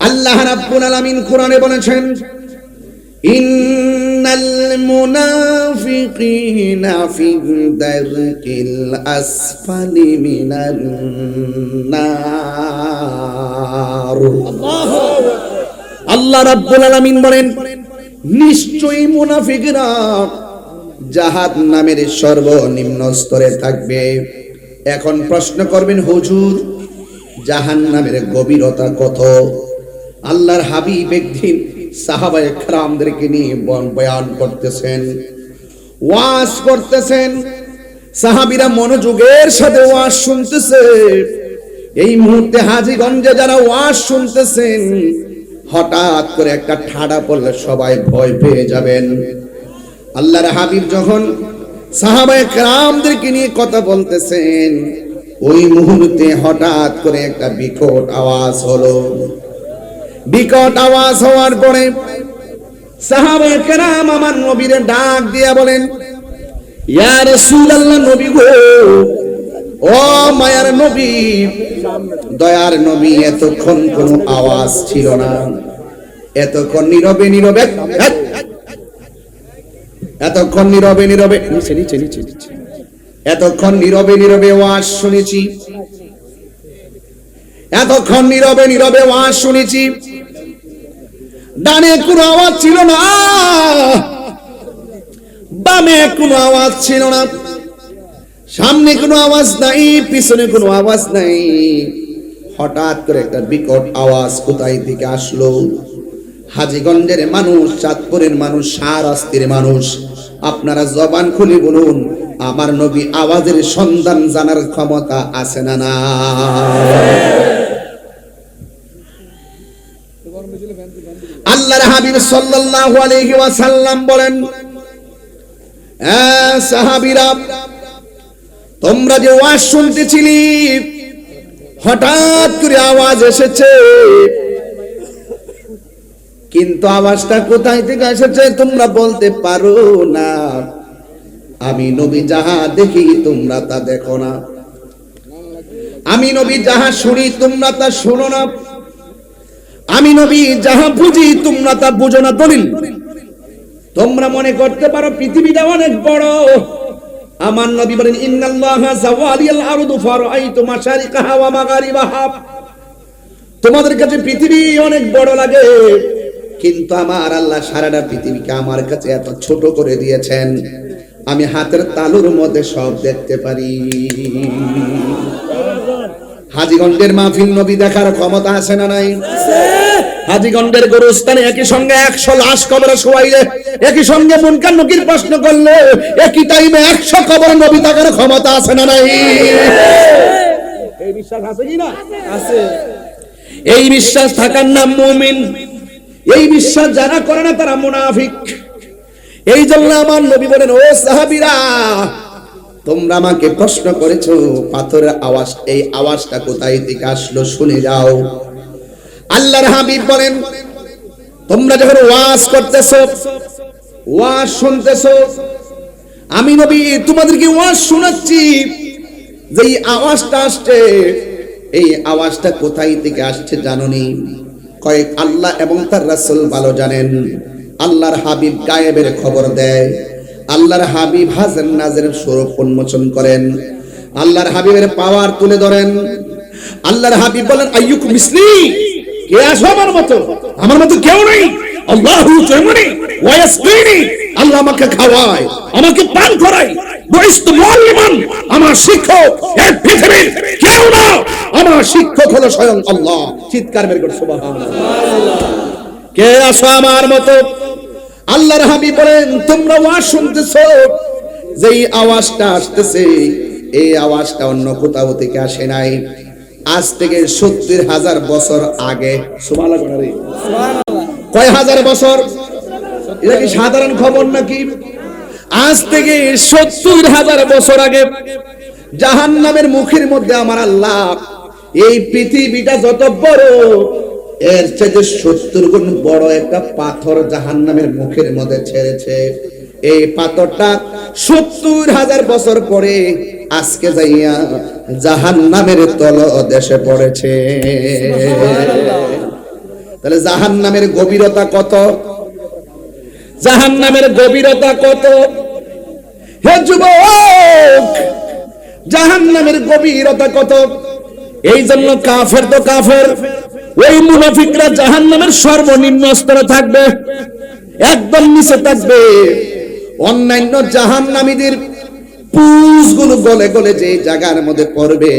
আল্লাহ রাব্বুল আলামিন কোরআনে বলেছেন, ইন্নাল মুনাফিকিনা ফি দারকিল আসফালি মিনান নার। আল্লাহ রাব্বুল আলামিন বলেন, নিশ্চয়ই মুনাফিকরা জাহান্নামের সর্বনিম্ন স্তরে থাকবে। এখন প্রশ্ন করবেন, হুজুর জাহান্নামের গভীরতা কত? আল্লাহর হাবিব একদিন সাহাবায়ে কেরামদেরকে নিয়ে বয়ান করতেছেন, ওয়াজ করতেছেন। সাহাবীরা মনোযোগের সাথে ওয়াজ শুনতেছে। এই মুহূর্তে হাজীগঞ্জে যারা ওয়াজ শুনতেছেন, হঠাৎ করে একটা ঠাডা পড়লে সবাই ভয় পেয়ে যাবেন। আল্লাহর হাবিব যখন সাহাবায়ে কেরামদেরকে নিয়ে কথা বলতেছেন, ওই মুহূর্তে হঠাৎ করে একটা বিকট আওয়াজ হলো। বিকট আওয়াজ হওয়ার পরে সাহাবায়ে কেরাম আমার নবীরে ডাক দিয়া বলেন, ইয়া রাসূলুল্লাহ, নবী গো, ও মায়ার নবী, দয়ার নবী, এতক্ষণ কোনো আওয়াজ ছিল না। এতক্ষণ নীরবে নীরবে এতক্ষণ নীরবে নীরবে এতক্ষণ নীরবে নীরবে ওয়াজ শুনেছি। এতক্ষণ নীরবে নীরবে ওয়াজ শুনেছি। ডানে কোনো আওয়াজ ছিল না, বামে কোনো আওয়াজ ছিল না, সামনে কোনো আওয়াজ নাই, পিছনে কোনো আওয়াজ নাই। হঠাৎ করে একটা বিকট আওয়াজ কোথায় থেকে আসলো? হাজীগঞ্জের মানুষ, চাঁদপুরের মানুষ, শাহরাস্তির মানুষ, আপনারা জবান খুলে বলুন, আমার নবী আওয়াজের সন্ধান জানার ক্ষমতা আছে না না? আল্লাহর হাবিব সাল্লাল্লাহু আলাইহি ওয়াসাল্লাম বলেন, সাহাবীরা, তোমরা যে ওয়াজ শুনতেছিলি, হঠাৎ করে আওয়াজ এসেছে, কিন্তু আওয়াজটা কোথায় থেকে এসেছে তোমরা বলতে পারো না। আমি নবী যাহা দেখি তোমরা তা দেখো না, আমি নবী যাহা শুনি তোমরা তা শোনো না, আমি নবী যাহা বুঝি তোমরা তা বুঝো না। দলিল, তোমরা মনে করতে পারো পৃথিবীটা অনেক বড়। আমার নবী বলেন, ইন্নাল্লাহা যাওয়ালিয়াল আরদু ফারাআইতু মাশারিকাহা ওয়া মাগারিবাহা। তোমাদের কাছে পৃথিবী অনেক বড় লাগে, কিন্তু আমার আল্লাহ সারাটা পৃথিবীকে আমার কাছে এত ছোট করে দিয়েছেন, আমি হাতের তালুর মধ্যে সব দেখতে পারি। হাজীগঞ্জের মাহফিল নবী দেখার ক্ষমতা আছে না নাই? হাজীগঞ্জের গোরস্থানে একই সঙ্গে 100 লাশ কবরে শোয়াইলে, একই সঙ্গে মুনকার নকির প্রশ্ন করলে, একই টাইমে 100 কবর নবী দেখার ক্ষমতা আছে না নাই? এই বিশ্বাস আছে কি না? আছে। এই বিশ্বাস থাকার নাম মুমিন। এই বিশ্বাস যারা করে না তারা মুনাফিক। এই জন্য আমার নবী বলেন, ও সাহাবীরা, তোমরা আমাকে প্রশ্ন করেছো পাথরের আওয়াজ, এই আওয়াজটা কোথায় থেকে আসলো শুনে যাও। আল্লাহর হাবিব বলেন, তোমরা যখন ওয়াজ করতেছো, ওয়াজ শুনতেছো, আমি নবী তোমাদেরকে ওয়াজ শোনাচ্ছি, যেই আওয়াজটা আসছে, এই আওয়াজটা কোথায় থেকে আসছে জানোনি? কয়েক আল্লাহ এবং তার রাসূল ভালো জানেন। আল্লাহর হাবিব গায়েবের খবর দেয়। আল্লাহর হাবিব হাজার নাজের স্বরূপ উন্মোচন করেন। আল্লাহর হাবিবের পাওয়ার তুলে ধরেন। আল্লাহর হাবিব বলেন, আইয়ুকুম মিসলি, কে আসো আমার মতো? আমার মতো কেউ নেই। আল্লাহু ইয়ামনি ওয়া ইয়াসকিনি, আল্লাহ আমাকে খাওয়ায়, আমাকে পান করায়। বইস্তু মুআল্লিমান, আমার শিক্ষক এই পৃথিবীর কেউ না, আমার শিক্ষক হলো স্বয়ং আল্লাহ। চিৎকার বের করে সুবহানাল্লাহ। কে আসো আমার মতো? আল্লাহর হাবিব বলেন, তোমরা ওয়াজ শুনতেছো, যেই আওয়াজটা আসতেছে, এই আওয়াজটা অন্য কোথাও থেকে আসে নাই। আজ থেকে 70,000 বছর আগে। সুবহানাল্লাহ। কয় হাজার বছর? এটা কি সাধারণ খবর নাকি? আজ থেকে 70,000 বছর আগে জাহান্নামের মুখের মধ্যে আমার আল্লাহ এই পৃথিবীটা যত বড়, এর চেয়ে 70 গুণ বড় একটা পাথর জাহান্নামের মুখের মধ্যে ছেড়েছে। এই পাথরটা 70,000 বছর পরে আজকে যাইয়া জাহান্নামের তলদেশে পড়েছে। তাহলে জাহান্নামের গভীরতা কত? জাহান্নামের গভীরতা কত? হে যুবক, জাহান্নামের গভীরতা কত? এই জন্য কাফের তো কাফের, ওই মুনাফিকরা জাহান্নামের সর্বনিম্ন স্তরে থাকবে, একদম নিচে থাকবে। অন্যান্য জাহান্নামীদের পুষগুলো গলে গলে যে জায়গার মধ্যে পড়বে,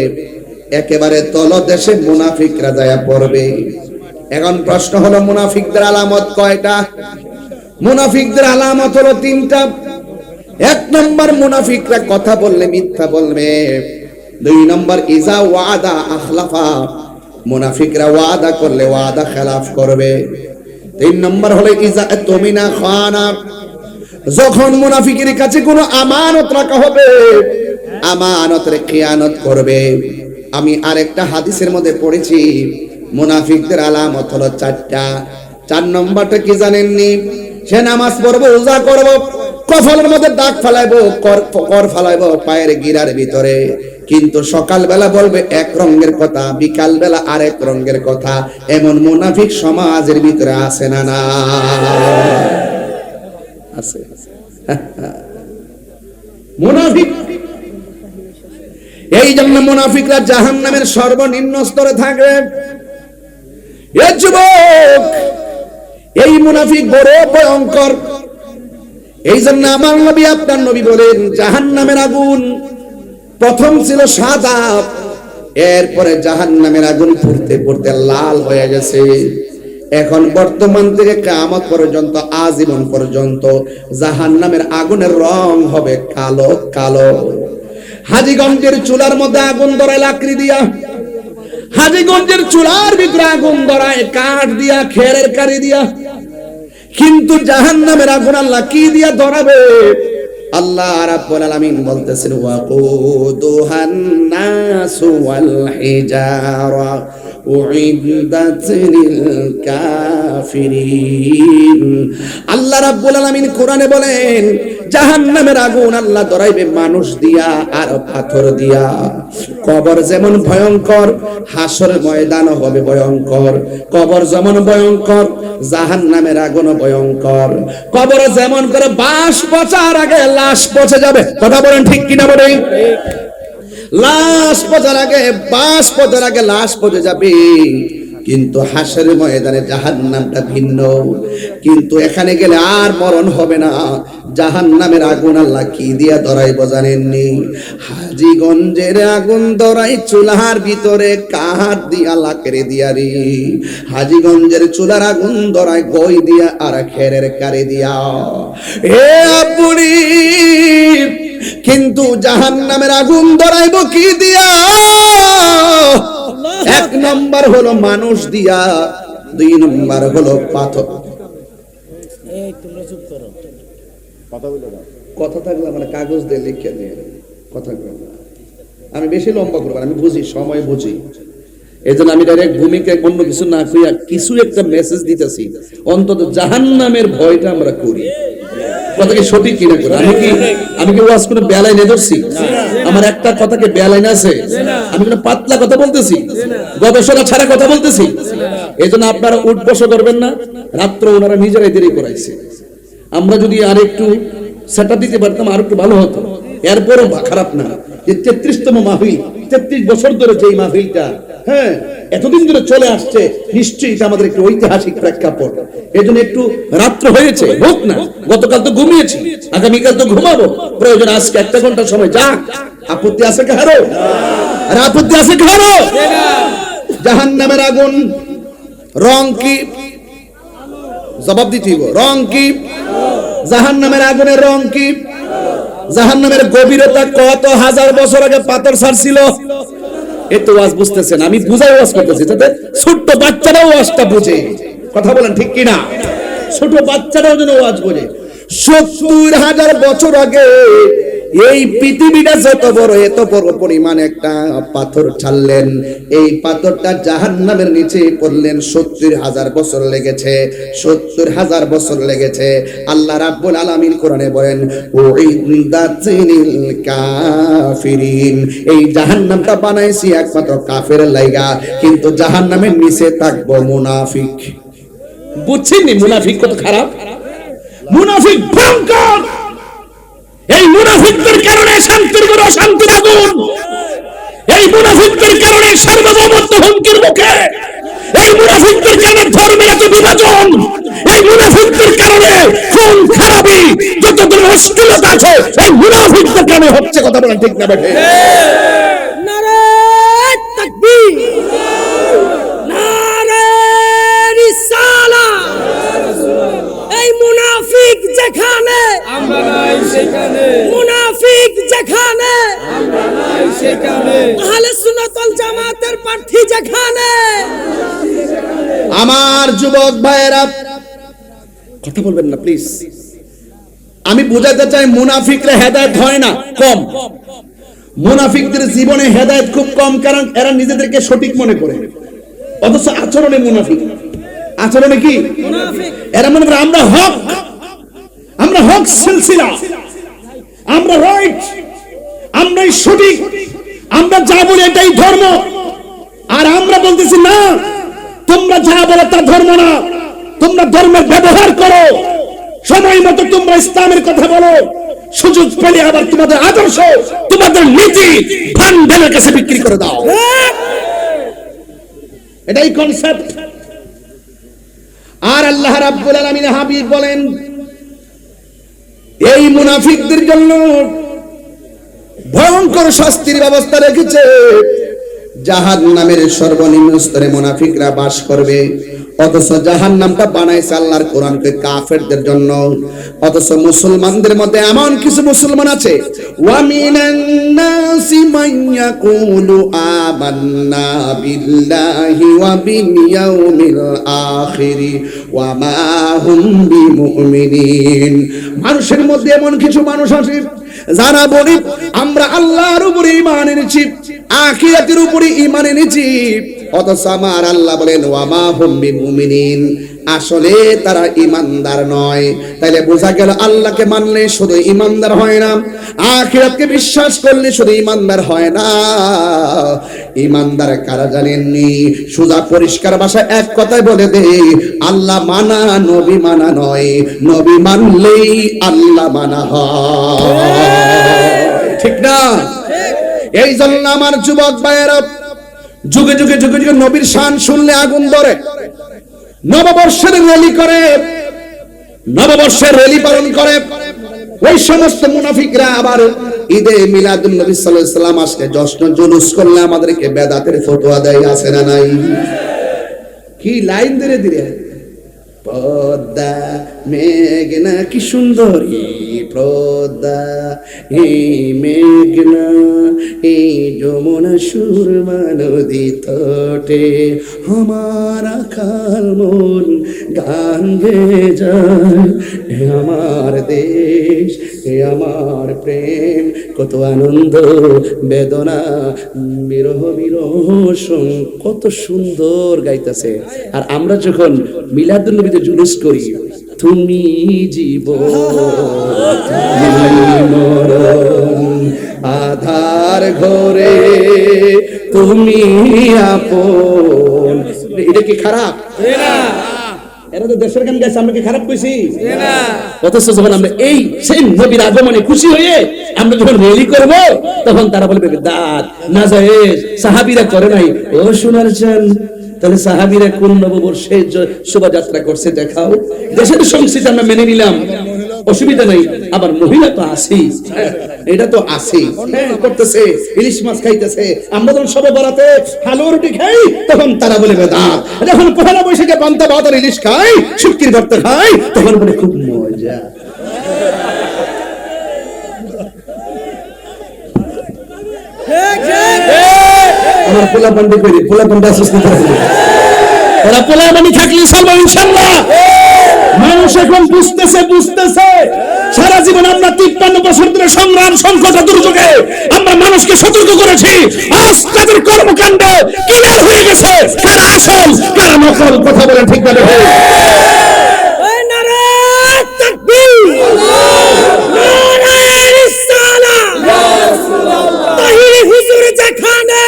একেবারে তলদেশে মুনাফিকরা যায় পড়বে। এখন প্রশ্ন হলো, মুনাফিকদের আলামত কয়টা? মুনাফিকদের আলামত হলো তিনটা। এক নম্বর, মুনাফিকরা কথা বললে মিথ্যা বলবে। দুই নম্বর, ইজা ওয়াদা আখলাফা, মুনাফিকরা ওয়াদা করলে ওয়াদা খেলাফ করবে। তিন নম্বর হলো ইজা তুমিনা খানা, যখন মুনাফিকের কাছে কোনো আমানত রাখা হবে, আমানতের খেয়ানত করবে। আমি আরেকটা হাদিসের মধ্যে পড়েছি, মুনাফিকদের আলামত হলো চারটা। চার নম্বরটা কি জানেননি? সে নামাজ পড়বো, রোজা করবো, কফলের মধ্যে দাগ ফালাইবো, কর ফালাইবো পায়ের গিরার ভিতরে, কিন্তু সকালবেলা বলবে এক রঙের কথা, বিকাল বেলা আরেক রঙের কথা। এমন মুনাফিক সমাজের ভিতরে আছে না? না আছে। মুনাফিক, এই জন্য মুনাফিকরা জাহান্নামের সর্বনিম্ন স্তরে থাকবে। এ যুবক, এই মুনাফিক বড় ভয়ঙ্কর। এই জন্য আমার নবী, আপনার নবী বলেন, জাহান্নামের আগুন প্রথম ছিল সাদা, এরপরে জাহান্নামের আগুন ফুটতে ফুটতে লাল হয়ে গেছে। এখন বর্তমান থেকে কিয়ামত পর্যন্ত, আজীবন পর্যন্ত জাহান্নামের আগুনের রং হবে কালো কালো। হাজীগঞ্জের চুলার মধ্যে আগুন ধরায় লাকড়ি দিয়া, হাজীগঞ্জের চুলার ভিতরে আগুন ধরায় কাঠ দিয়া, খেরের কারি দিয়া, কিন্তু জাহান্নামের আগুন আল্লাহ কি দিয়া ধরাবে? আল্লাহ রাব্বুল আলামিন বলতেছেন, ওয়াকুদুহান নাসু ওয়াল হিজারা উইদ্দাত লিল কাফিরিন। আল্লাহ রাব্বুল আলামিন কোরআনে বলেন, জাহান্নামের আগুন আল্লাহ ধরাইবে মানুষ দিয়া আর পাথর দিয়া। কবর যেমন ভয়ঙ্কর, হাসর ময়দানও হবে ভয়ঙ্কর। কবর যেমন ভয়ঙ্কর, জাহান্নামের আগুনও ভয়ঙ্কর। কবর যেমন করে বাঁশ পচার আগে লাশ পচে যাবে, কথা বলেন ঠিক কিনা বলেন? লাশ পচার আগে, বাঁশ পচার আগে লাশ পচে যাবে, কিন্তু হাসরের ময়দানে জাহান্নামটা ভিন্ন। কিন্তু এখানে গেলে আর মরণ হবে না। জাহান্নামের আগুন আল্লাহ কি দিয়া ধরাইব জানেননি? হাজীগঞ্জের আগুন ধরাই চুলার ভিতরে কাঠ দিয়া, লাকড়ি দিয়া রে। হাজীগঞ্জের চুলার আগুন ধরাই গই দিয়া আর খেরের কারি দিয়া। এ আপুরি, কিন্তু জাহান্নামের আগুন ধরাইব কি দিয়া? এক নম্বর হলো মানুষ দিয়া, দুই নম্বর হলো পাথর। কথা থাকলে মানে কাগজ দিয়ে লিখে নিয়ে কথা বলবো। আমি বেশি লম্বা করবো, আমি বুঝি, সময় বুঝি, এই জন্য আমি ডাইরেক্ট ভূমিকা অন্য কিছু না কইয়া কিছু একটা মেসেজ দিতেছি। অন্তত জাহান্নামের ভয়টা আমরা করি। কথা কি সঠিক কিনা করে? আমি কি ওয়াজ করে বেলায় নিয়ে ধরছি? আমার একটা কথাকে বেলায় না আছে? আমি কোনো পাতলা কথা বলতেছি? গবেষণা ছাড়া কথা বলতেছি? এই জন্য আপনারা উঠ বসা করবেন না। রাত্র ওনারা নিজেরাই দেরি করাইছে। আমরা যদি আর একটু সেটআপ দিতে পারতাম আর একটু ভালো হতো। এরপরও খারাপ না যে 33তম মাহফিল, 33 বছর ধরে যেই মাহফিলটা হ্যাঁ এতদিন ধরে চলে আসছে, নিশ্চয়ই এটা আমাদের একটু ঐতিহাসিক প্রেক্ষাপট। এই জন্য একটু রাত্র হয়েছে, হোক না। গতকাল তো ঘুমিয়েছি, আগামীকাল তো ঘুমাবো, প্রয়োজন আজকে 1 ঘন্টা সময় যাক। আপত্তি আছে কারো? আর আপত্তি আছে কারো? জাহান্নামের আগুন রং কি? জবাব দিতে হবে। রং কি? জাহান্নামের আগুনের রং কি? জাহান্নামের গভীরতা কত হাজার বছর আগে পাথর ছাড়ছিল? এই তো ওয়াজ বুঝতেছেন, আমি বুঝাই ওয়াজ করতেছি যাতে ছোট্ট বাচ্চারাও ওয়াজটা বুঝে। কথা বলেন ঠিক কিনা? ছোট বাচ্চারাও যেন ওয়াজ বোঝে। 70,000 বছর আগে এই পৃথিবীটা যত বড়, এত বড় পরিমাণ একটা পাথর ছাড়লেন। এই পাথরটা জাহান্নামের নিচে পড়লেন। 70,000 বছর লেগেছে, 70,000 বছর লেগেছে। আল্লাহ রাব্বুল আলামিন কোরআনে বলেন, উইদাতিল কাফিরিন। এই জাহান্নামটা বানাইছি একমাত্র কাফেরের লাইগা, কিন্তু জাহান্নামের নিচে থাকবো মুনাফিক। বুঝছেন মুনাফিক কত খারাপ, মুনাফিক ভয়ঙ্কর। এই মুনাফিকদের কারণে শান্তির ঘরে অশান্তির আগুন, এই মুনাফিকদের কারণে সার্বভৌমত্ব হুমকির মুখে, এই মুনাফিকদের কারণে ধর্মের এত বিভাজন, এই মুনাফিকদের কারণে খুন খারাপি যত ধরনের অশ্লীলতা আছে এই মুনাফিকদের কারণে হচ্ছে। কথা বলেন ঠিক না বেঠে? নারে তাকবীর, নারে রিসালাত। এই মুনাফিক যেখানে আমরা নাই সেখানে, মুনাফিক যেখানে আমরা নাই সেখানে, আহলে সুন্নাত ওয়াল জামাতের প্রার্থী যেখানে। আমার যুবক ভাইয়েরা কথা বলবেন না প্লিজ। আমি বোঝাতে চাই মুনাফিকরা হেদায়েত হয় না, কম। মুনাফিকদের জীবনে হেদায়েত খুব কম, কারণ এরা নিজেদেরকে সঠিক মনে করে, অথচ আচরণে মুনাফিক। আচরণে কি মুনাফিক? এরা মনে করে আমরা হক, আমরা হক সিলসিলা, আমরা রাইট, আমরাই সঠিক, আমরা যা বলি এটাই ধর্ম। আর আমরা বলতেছি না, তোমরা যা বলো তা ধর্ম না, তোমরা ধর্মের ব্যবহার করো, সময় মতো তোমরা ইসলামের কথা বলো, সুযোগ পেলে আবার তোমাদের আদর্শ, তোমাদের নীতি ভান্ডারের কাছে বিক্রি করে দাও। এটাই কনসেপ্ট। আর আল্লাহ রাব্বুল আলামিন হাবিব বলেন, এই মুনাফিকদের জন্য ভয়ঙ্কর শাস্তির ব্যবস্থা রেখেছে। জাহান্নামের সর্বনিম্ন স্তরে মুনাফিকরা বাস করবে, অথচ জাহান্নামটা বানাইছে আল্লাহর কোরআনকে কাফেরদের জন্য। অথচ মুসলমানদের মধ্যে এমন কিছু মুসলমান আছে, ওয়া মিনান নাসি মান ইয়াকুলু আমান্না বিল্লাহি ওয়া বিল ইয়াউমিল আখির ওয়া মা হুম বিমুমিনিন। মানুষের মধ্যে এমন কিছু মানুষ আছে যারা বলে আমরা আল্লাহর উপরে ঈমান এনেছি, আখিরাতের উপরে ঈমান এনেছি, অথচ আমার আল্লাহ বলেন ওয়া মা হুম বিমুমিনিন, আসলে তারা ঈমানদার নয়। তাইলে বোঝা গেল আল্লাহকে মানলে শুধু ঈমানদার হয় না, আখিরাতকে বিশ্বাস করলে শুধু ঈমানদার হয় না। ঈমানদার কারা জানেননি? সোজা পরিষ্কার ভাষায় এক কথায় বলে দেই, আল্লাহ মানা নবী মানা নয়, নবী মানলেই আল্লাহ মানা হয়। ঠিক না? এই জন্য আমার যুবক ভাইয়েরা, যুগে যুগে যুগে যুগে নবীর শান শুনলে আগুন ধরে। নববর্ষের র্যালি করে, নববর্ষের র্যালি পালন করে ওই সমস্ত মুনাফিকরা আবার ঈদে মিলাদুন নবী সাল্লাল্লাহু আলাইহি ওয়াসাল্লাম আজকে জশ্ন জুলুস করলে আমাদেরকে বেদাতের ফতোয়া দেয়, আছে না নাই? কি লাইন ধরে ধীরে পদ্মা মেঘনা, কি সুন্দর পদ্মা এই মেঘনা, এই যমুনা সুরমা নদী তটে আমার আকাল মন গান গেয়ে যায়। এ আমার দেশ, এ আমার প্রেম, কত আনন্দ বেদনা বিরহ বিরহ, কত সুন্দর গাইতেছে। আর আমরা যখন মিলাদুন নবীতে জুলুস করি, তুমি জীবন মরণ আধার ঘরে তুমি আপন, এটা কি খারাপ? এরা তো দেশের গান গাইছে, আমরা কি খারাপ কইছি? অথচ যখন আমরা এই সেই নবীর আগমনে খুশি হয়ে আমরা যখন র্যালি করব, তখন তারা বলবে দাঁত না যায়, সাহাবীরা করে নাই। ও সোনার চান, তাহলে সাহাবীরা কোন নববর্ষে শোভাযাত্রা করছে দেখাও। দেশের সংস্কৃতি আমরা মেনে নিলাম, অসুবিধা নাই। আবার মহিলা তো আছেই, এটা তো আছেই, করতেছে, ইলিশ মাছ খাইতেছে। আমরা যখন সবে বরাতে হালুয়া রুটি খাই, তখন তারা বলে বেদাত। যখন পহেলা বৈশাখে পান্তা ভাত আর ইলিশ খাই, শুটকির ভর্তা খাই, তখন বলে খুব মজা। আমার পোলা পান্ডে করি, পোলা পান্ডা সুস্থ থাকবে, ওরা পোলা পানি থাকলে চলবে ইনশাআল্লাহ। মানুষ এখন বুঝতেছে সারা জীবন আমরা 53 বছর ধরে সংগ্রাম সংকট দুর্যোগে আমরা মানুষকে সতর্ক করেছি। আজ তাদের কর্মকাণ্ডে ক্লিয়ার হয়ে গেছে কারা আসল কারা নকল। কথা বলেন ঠিক না? ওই নারে তাকবীর, নারে রিসালাত। তাহিরি হুজুর যেখানে,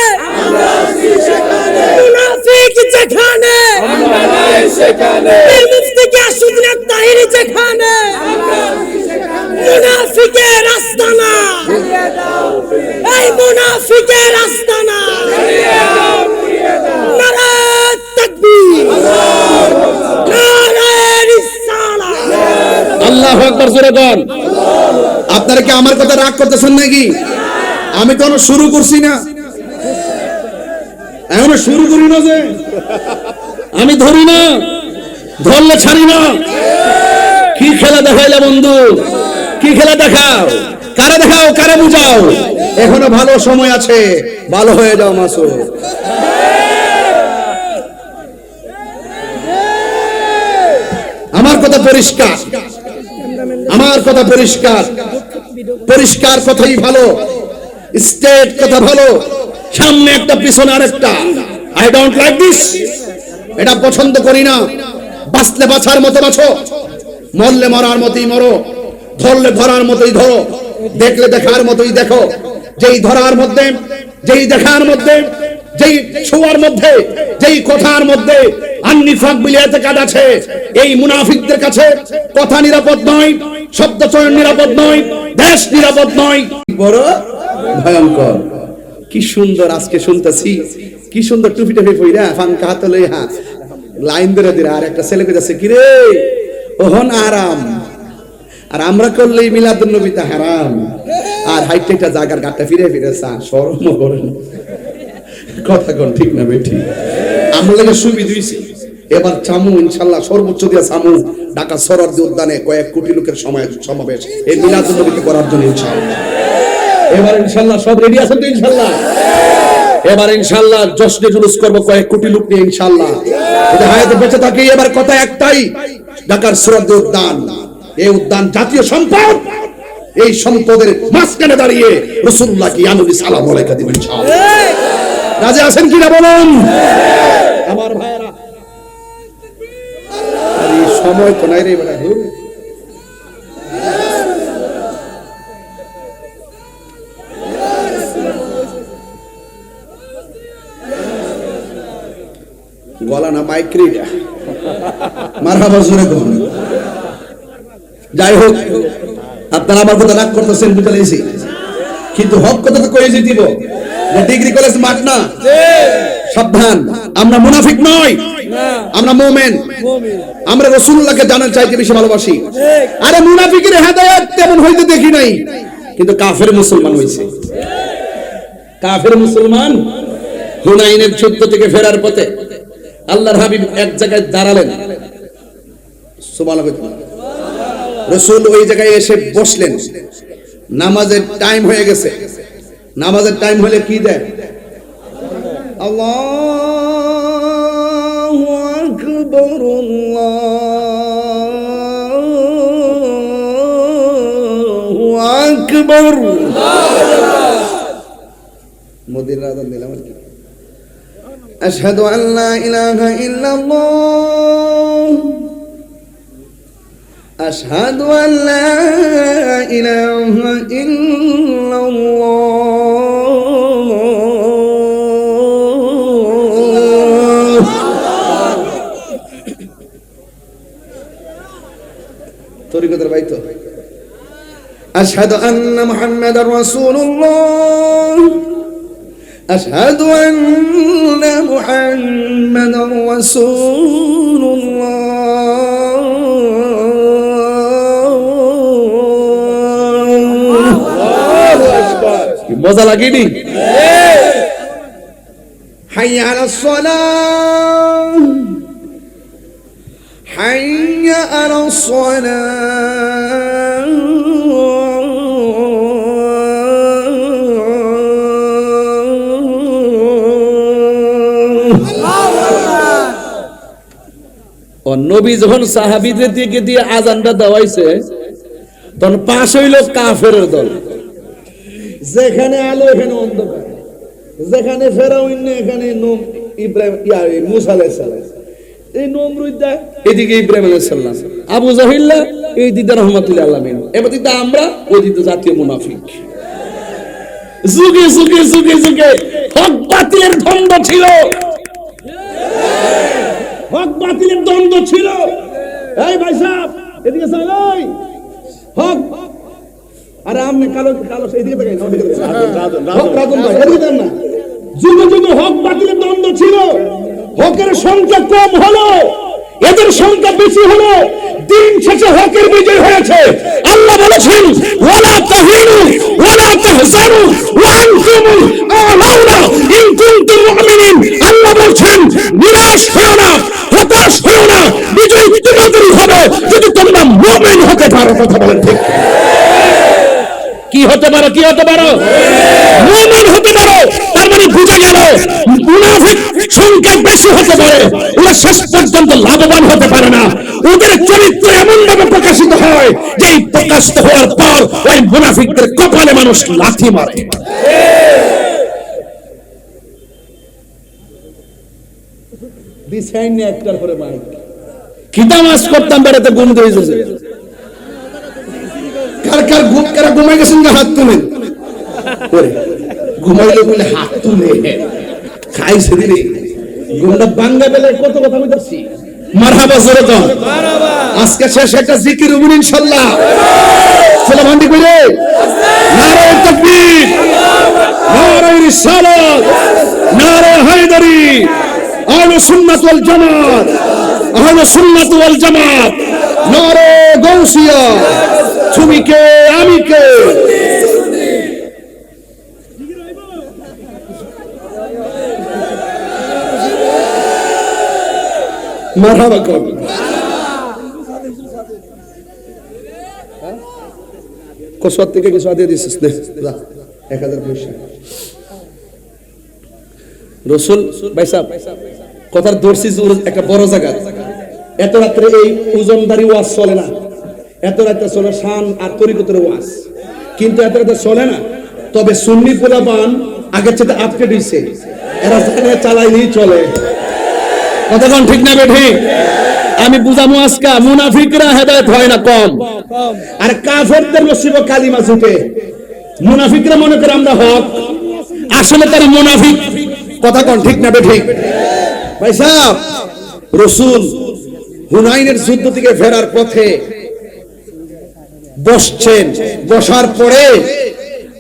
মুনাফিক যেখানে, আমরা নাই সেখানে। বাহির যেখানে মুনাফিকের আস্তানা, এই মুনাফিকের আস্তানা। নারায়ে তাকবীর, নারায়ে রিসালাত। আল্লাহু আকবার জোরে বল। আপনারা কি আমার কথা রাগ করতেছেন নাকি? আমি তো শুরু করছি না, এখনো শুরু করি না, যে আমি ধরি না, ধরলে ছাড়ি না। কি খেলা দেখাইলে বন্ধু, কি খেলা দেখাও, কারে দেখাও, কারে বুঝাও। এখনো ভালো সময় আছে, ভালো হয়ে যাও মাসুদ। আমার কথা পরিষ্কার, আমার কথা পরিষ্কার, পরিষ্কার কথাই ভালো, স্টেট কথা ভালো, সামনে একটা পিছনে আরেকটা। আই ডোন্ট লাইক দিস, এটা পছন্দ করি না। বাঁচলে বাঁচার মতো বাঁচো, মরলে মরার মতোই মরো, ধরলে ধরার মতোই ধরো, দেখলে দেখার মতোই দেখো। যেই ধরার মধ্যে, যেই দেখার মধ্যে, যেই ছোঁয়ার মধ্যে, যেই কথার মধ্যে আন্নিফাক বিলিয়াতে কাজ আছে, এই মুনাফিকদের কাছে কথা নিরাপদ নয়, শব্দ চয়ন নিরাপদ নয়, দেশ নিরাপদ নয়। বড় ভয়ঙ্কর। কি সুন্দর আজকে শুনতেছি, কি সুন্দর টুপি টুপি পইরা ফাঙ্কা হাতে লইয়া লাইন ধরে দিরা, আর একটা ছেলে কইতাছে কি রে ওহন আরাম, আর আমরা করলেই মিলাদুন নবীতে হারাম। আর হাইটে একটা জায়গার গাটটা ফিরে ফিরে চা শরম করেন। কথা কোন ঠিক না বেঠি? আমরা লাগে সুবিধা হইছে, এবার চামু ইনশাআল্লাহ সর্বোচ্চ দিয়া চামু ঢাকা সরোয়ার্দী উদ্যানে কয়েক কোটি লোকের সমাবেশ এই মিলাদুন নবীকে করার জন্য ইনশাআল্লাহ। এবার ইনশাআল্লাহ সব রেডি আছেন তো ইনশাআল্লাহ? এবার ইনশাআল্লাহ জশ্নে জুলুস করব কয়েক কোটি লোক নিয়ে ইনশাআল্লাহ। এটা হায়াতে বেঁচে থাকি। এবার কথা একটাই, ঢাকার সরোয়ার্দী উদ্যান, এই উদ্যান জাতীয় সম্পদ। এই সম্পদের মাঝখানে দাঁড়িয়ে রাসূলুল্লাহ কি আনবী সালাম আলাইকা দিবেন ইনশাআল্লাহ। রাজি আছেন কিনা বলুন আমার ভাইরা? আরে সময় তো নাই রে বেটা। গলা না মাইক্রিটা মারহাবা জোরে কোন। যাই হোক, আপনারা আমার কথা রাগ করতেছেন বুঝতে পেরেছি, কিন্তু হক কথা তো কয়ে যে দিব যে ডিগ্রি কলেজ মাঠ না। সাবধান, আমরা মুনাফিক নই, আমরা মুমিন। আমরা রাসূলুল্লাহকে জানার চাইতে বেশি ভালোবাসি। আরে মুনাফিকের হেদায়েত তেমন হইতে দেখি নাই, কিন্তু কাফের মুসলমান হইছে। কাফের মুসলমান হুনাইনের যুদ্ধ থেকে ফেরার পথে আল্লাহর হাবিব এক জায়গায় দাঁড়ালেন, সুবহানাল্লাহ। রাসূল ওই জায়গায় এসে বসলেন। নামাজের টাইম হয়ে গেছে। নামাজের টাইম হলে কি দেয়? আল্লাহু আকবার, আল্লাহু আকবার। মোদির আযান দিলাম আর কি। আশহাদু আল্লা ইলাহা ইল্লাল্লাহ, আশহাদু আল্লা ইলাহা ইল্লাল্লাহ। তরিকতের বাইতো। আশহাদু আন্না মুহাম্মাদার রাসূলুল্লাহ, আশহাদু আন্না মুহাম্মাদার রাসূলুল্লাহ। মজা লাগেনি? হাইয়া আলাস সালাহ, হাইয়া আলাস সালাহ। ও নবী যখন সাহাবীদের দিকে দিয়ে আজানটা দেওয়াইছে, তখন পাশ হইল কাফেরের দল। যেখানে আলো এখানে অন্ধকার, যেখানে ফেরাউন এখানে ইব্রাহিম মুসা আলাইহিস সালাম, এই নমরুদা এদিকে ইব্রাহিম আলাইহিস সালাম, আবু জাহিল্লা এই দিকে রাহমাতুল্লাহ আলামিন, এবার দিকে আমরা ওই দিকে জাতীয় মুনাফিক। যুগে যুগে যুগে যুগে হক বাতিলের দ্বন্দ্ব ছিল, হক বাতিলের দ্বন্দ্ব ছিল। এই ভাই সাহেব এদিকে চাই হক আরে আপনি কালো কালো এদিকে তাকাই না ওদিকে হক রাজন ভাই এদিকে দেন না যুগে যুগে হক বাতিলের দ্বন্দ্ব ছিল হকের সংখ্যা কম হলো এদের সংখ্যা বেশি হলো দিন শেষে হকের বিজয় হয়েছে আল্লাহ বলেছেন ওয়ালা তাহিনু ওয়ালা তাহজানু ওয়া আনতুমুল আ'লাউনা ইন কুনতুম মুমিনিন আল্লাহ বলেন নিরাশ হও না হতাশ হও না বিজয় তোমাদেরই হবে যদি তোমরা মুমিন হতে পারো কথা বলেন ঠিক কি হতে পারো কি হতে পারো মুমিন হতে পারো তার মানে বুঝা গেল মুনাফিক সংখ্যা বেশি হতে পারে ওরা শেষ পর্যন্ত লাভবান হতে পারে না ওদের চরিত্র এমন ভাবে প্রকাশিত হয় যে এই প্রকাশিত হওয়ার পর ওই মুনাফিকদের কপালে মানুষ লাথি মারে দিশাইন একটার পরে মাইক খিদামাস করতাম বেড়াতে ঘুম দিয়ে যাচ্ছে কার কার ঘুম কারা ঘুমাই গেছেন না হাত তুলেন করে ঘুমাইলে বলে হাত তুলে খাইছে দিলে ঘুমটা বাঙ্গা বেলে কত কথা বলতেছি মারহাবা জোরে দাও মারহাবা আজকে শেষ একটা জিকির হবে ইনশাআল্লাহ সালাম আন্টি কইরে নারে তাকবীর নারে রিসালাত নারে হায়দারি আহলে সুন্নাত ওয়াল জামাত আহলে সুন্নাত ওয়াল জামাত নারে গাউসিয়া তুমি কে আমি কে মারহাবা কর কসওয়াত থেকে কিছু আদিয়ে দিছিস দে যা 1000 পয়সা রাসূল ভাই সাহেব কথার দর্শি একটা বড় জায়গা এত রাত্রে এই ওজনদারি ওয়াজ চলে না এত রাতে চলে শান আর তরিকতের ওয়াজ কিন্তু এত রাতে চলে না তবে সুন্নি পোলাপান আগের চেয়ে আপডেট হইছে এরা জানে চালাইলেই চলে কতক্ষণ ঠিক না ঠিক আমি বুঝামু আজকে মুনাফিকরা হেদায়েত হয় না কম আর কাফেরদের নসিব কালিমা ছুটে মুনাফিকরা মনে করে আমরা হক আসলে তারা মুনাফিক কতক্ষণ ঠিক না ঠিক ভাই সাহেব রাসূল হুনাইনের যুদ্ধ থেকে ফেরার পথে বসছেন বসার পরে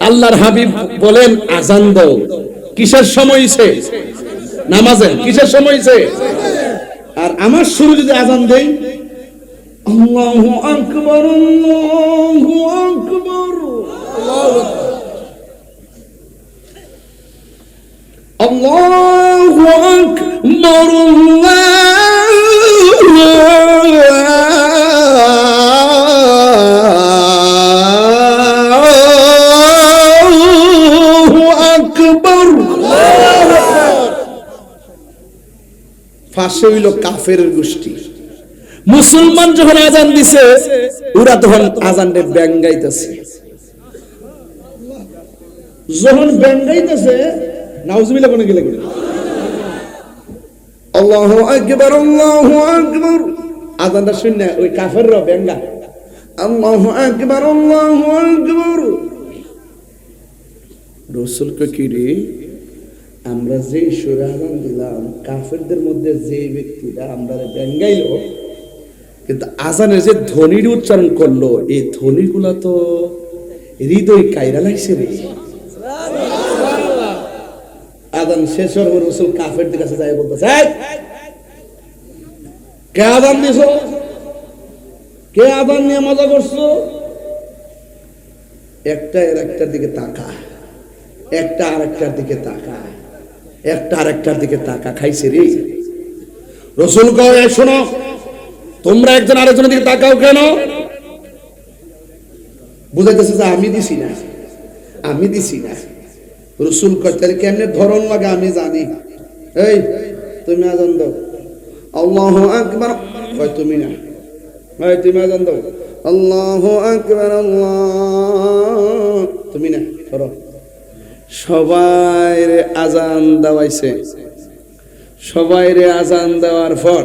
আল্লাহর হাবিব বলেন আযান দাও কিসের সময় হইছে নামাজের কিসের সময় হইছে আর আমার শুরু যদি আযান দেই আল্লাহু আকবার আল্লাহু আকবার আল্লাহু আকবার ফাঁসে হইল কাফের গোষ্ঠী মুসলমান যখন আজান দিছে ওরা তখন আজানটা ব্যাঙ্গাইতেছে যখন ব্যাঙ্গাইতেছে নাউজুবিল্লাহ কোনে গেলে আল্লাহু আকবার আজানটা শুনে ওই কাফেররা ব্যাঙ্গা আল্লাহু আকবার রাসূল কে কি রে আমরা যে সুরে আযান দিলাম কাফেরদের মধ্যে যে ব্যক্তিটা আমরা ব্যাঙ্গাইলো কিন্তু আজানের যে ধ্বনির উচ্চারণ করলো এই ধ্বনিগুলা তো হৃদয় কাইরা লাগছে রে আযান শেষ হওয়ার পর রাসূল কাফেরদের কাছে যায় বলতেছে কে আযান দিছো কে আযান নিয়ে মজা করছো একটা এর একটার দিকে তাকায় একটা আরেকটার দিকে তাকায় একটা আরেকটার দিকে তাকা খাইছে রে রাসূল কয় শোনো তোমরা একজন আরেকজনের দিকে তাকাও কেন বুঝাইতেছে যে আমি দিছি না রাসূল কয় তাহলে কেমনে ধরন লাগে আমি জানি এই তুমি আযান দাও আল্লাহু আকবার কয় তুমি না এই তুমি আযান দাও আল্লাহু আকবার আল্লাহ তুমি না ধরো সবাইরে আজান দেওয়াইছে সবাইরে আজান দেওয়ার পর